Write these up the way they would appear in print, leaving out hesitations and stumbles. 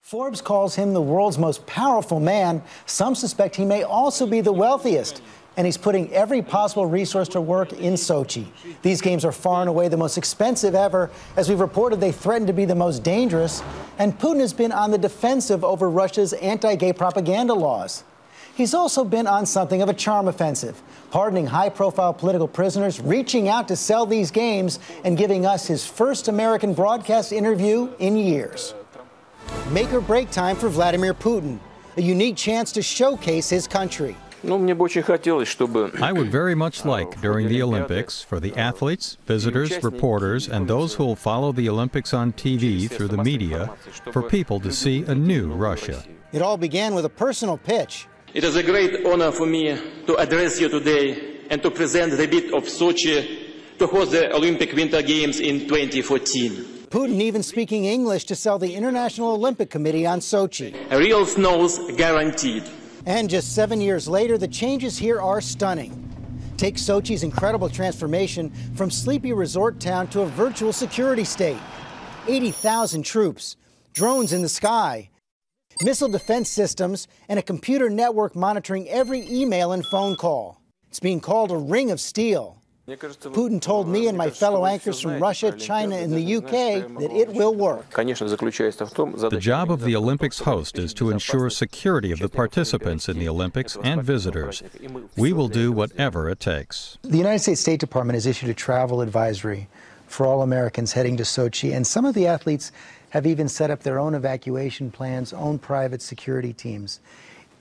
Forbes calls him the world's most powerful man. Some suspect he may also be the wealthiest. And he's putting every possible resource to work in Sochi. These games are far and away the most expensive ever. As we've reported, they threaten to be the most dangerous. And Putin has been on the defensive over Russia's anti-gay propaganda laws. He's also been on something of a charm offensive, pardoning high-profile political prisoners, reaching out to sell these games, and giving us his first American broadcast interview in years. Make or break time for Vladimir Putin, a unique chance to showcase his country. I would very much like, during the Olympics, for the athletes, visitors, reporters, and those who will follow the Olympics on TV through the media, for people to see a new Russia. It all began with a personal pitch. It is a great honor for me to address you today and to present the bid of Sochi to host the Olympic Winter Games in 2014. Putin even speaking English to sell the International Olympic Committee on Sochi. A real snows guaranteed. And just 7 years later, the changes here are stunning. Take Sochi's incredible transformation from sleepy resort town to a virtual security state. 80,000 troops, drones in the sky, missile defense systems, and a computer network monitoring every email and phone call. It's being called a ring of steel. Putin told me and my fellow anchors from Russia, China, and the UK that it will work. The job of the Olympics host is to ensure security of the participants in the Olympics and visitors. We will do whatever it takes. The United States State Department has issued a travel advisory for all Americans heading to Sochi, and some of the athletes have even set up their own evacuation plans, own private security teams.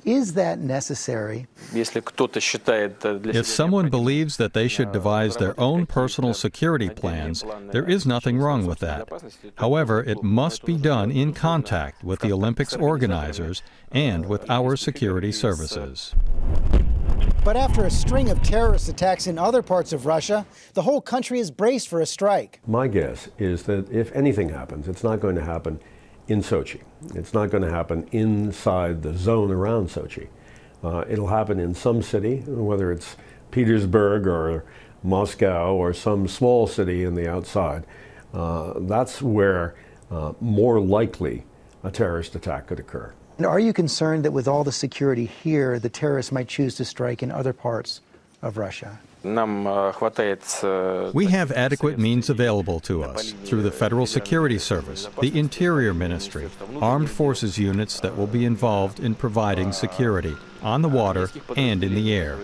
Is that necessary? If someone believes that they should devise their own personal security plans, there is nothing wrong with that. However, it must be done in contact with the Olympics organizers and with our security services. But after a string of terrorist attacks in other parts of Russia, the whole country is braced for a strike. My guess is that if anything happens, it's not going to happen in Sochi. It's not going to happen inside the zone around Sochi. It'll happen in some city, whether it's Petersburg or Moscow or some small city in the outside. That's where more likely a terrorist attack could occur. And are you concerned that with all the security here, the terrorists might choose to strike in other parts of Russia? We have adequate means available to us through the Federal Security Service, the Interior Ministry, armed forces units that will be involved in providing security on the water and in the air.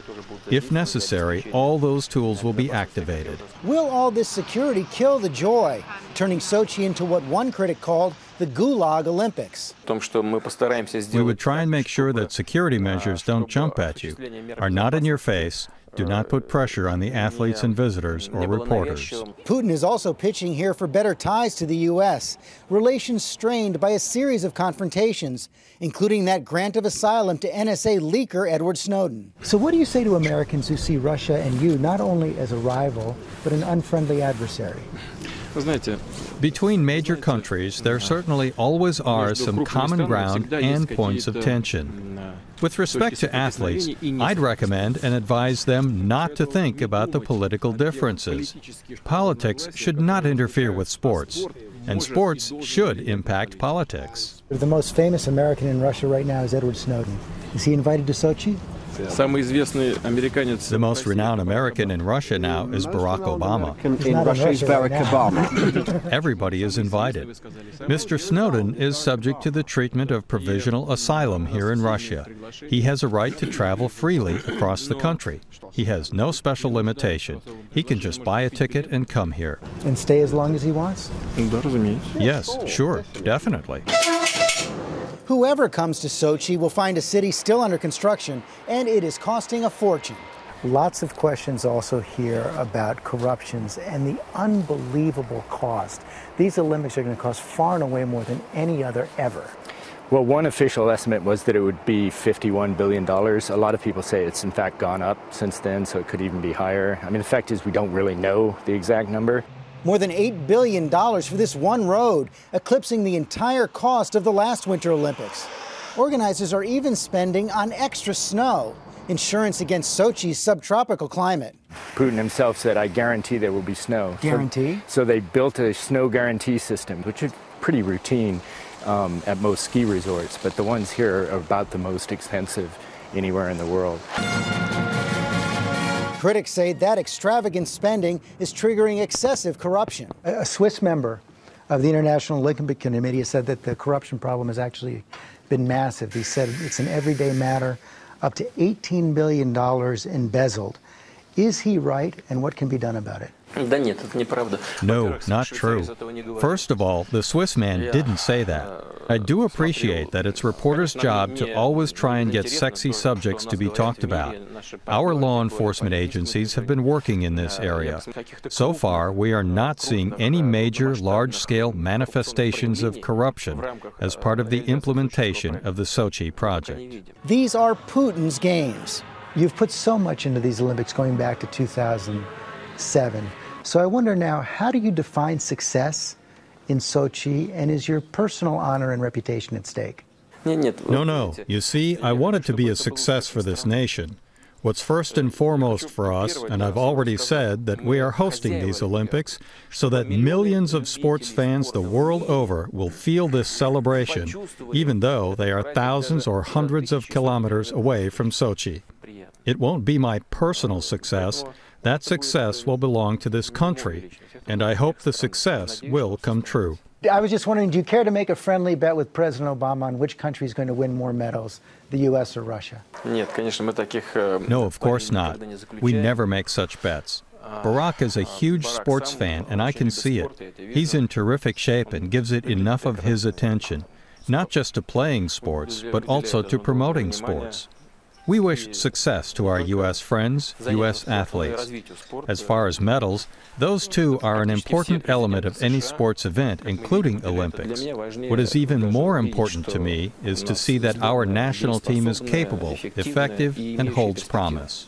If necessary, all those tools will be activated. Will all this security kill the joy, turning Sochi into what one critic called the Gulag Olympics? We would try and make sure that security measures don't jump at you, are not in your face, do not put pressure on the athletes and visitors or reporters. Putin is also pitching here for better ties to the U.S., relations strained by a series of confrontations, including that grant of asylum to NSA leaker Edward Snowden. So what do you say to Americans who see Russia and you not only as a rival, but an unfriendly adversary? Between major countries, there certainly always are some common ground and points of tension. With respect to athletes, I'd recommend and advise them not to think about the political differences. Politics should not interfere with sports, and sports should impact politics. The most famous American in Russia right now is Edward Snowden. Is he invited to Sochi? The most renowned American in Russia now is Barack Obama. In Russia is Barack Obama. Everybody is invited. Mr. Snowden is subject to the treatment of provisional asylum here in Russia. He has a right to travel freely across the country. He has no special limitation. He can just buy a ticket and come here. And stay as long as he wants? Yes, sure, definitely. Whoever comes to Sochi will find a city still under construction, and it is costing a fortune. Lots of questions also here about corruptions and the unbelievable cost. These Olympics are going to cost far and away more than any other ever. Well, one official estimate was that it would be $51 billion. A lot of people say it's in fact gone up since then, so it could even be higher. I mean, the fact is we don't really know the exact number. More than $8 billion for this one road, eclipsing the entire cost of the last Winter Olympics. Organizers are even spending on extra snow, insurance against Sochi's subtropical climate. Putin himself said, "I guarantee there will be snow." Guarantee? So they built a snow guarantee system, which is pretty routine. at most ski resorts, but the ones here are about the most expensive anywhere in the world. Critics say that extravagant spending is triggering excessive corruption. A Swiss member of the International Olympic Committee has said that the corruption problem has actually been massive. He said it's an everyday matter, up to $18 billion embezzled. Is he right, and what can be done about it? No, not true. First of all, the Swiss man didn't say that. I do appreciate that it's reporters' job to always try and get sexy subjects to be talked about. Our law enforcement agencies have been working in this area. So far, we are not seeing any major, large-scale manifestations of corruption as part of the implementation of the Sochi project. These are Putin's games. You've put so much into these Olympics going back to 2007. So I wonder now, how do you define success in Sochi, and is your personal honor and reputation at stake? No. You see, I want it to be a success for this nation. What's first and foremost for us, and I've already said that we are hosting these Olympics so that millions of sports fans the world over will feel this celebration, even though they are thousands or hundreds of kilometers away from Sochi. It won't be my personal success. That success will belong to this country, and I hope the success will come true. I was just wondering, do you care to make a friendly bet with President Obama on which country is going to win more medals, the U.S. or Russia? No, of course not. We never make such bets. Barack is a huge sports fan, and I can see it. He's in terrific shape and gives it enough of his attention, not just to playing sports, but also to promoting sports. We wish success to our U.S. friends, U.S. athletes. As far as medals, those too are an important element of any sports event, including Olympics. What is even more important to me is to see that our national team is capable, effective, and holds promise.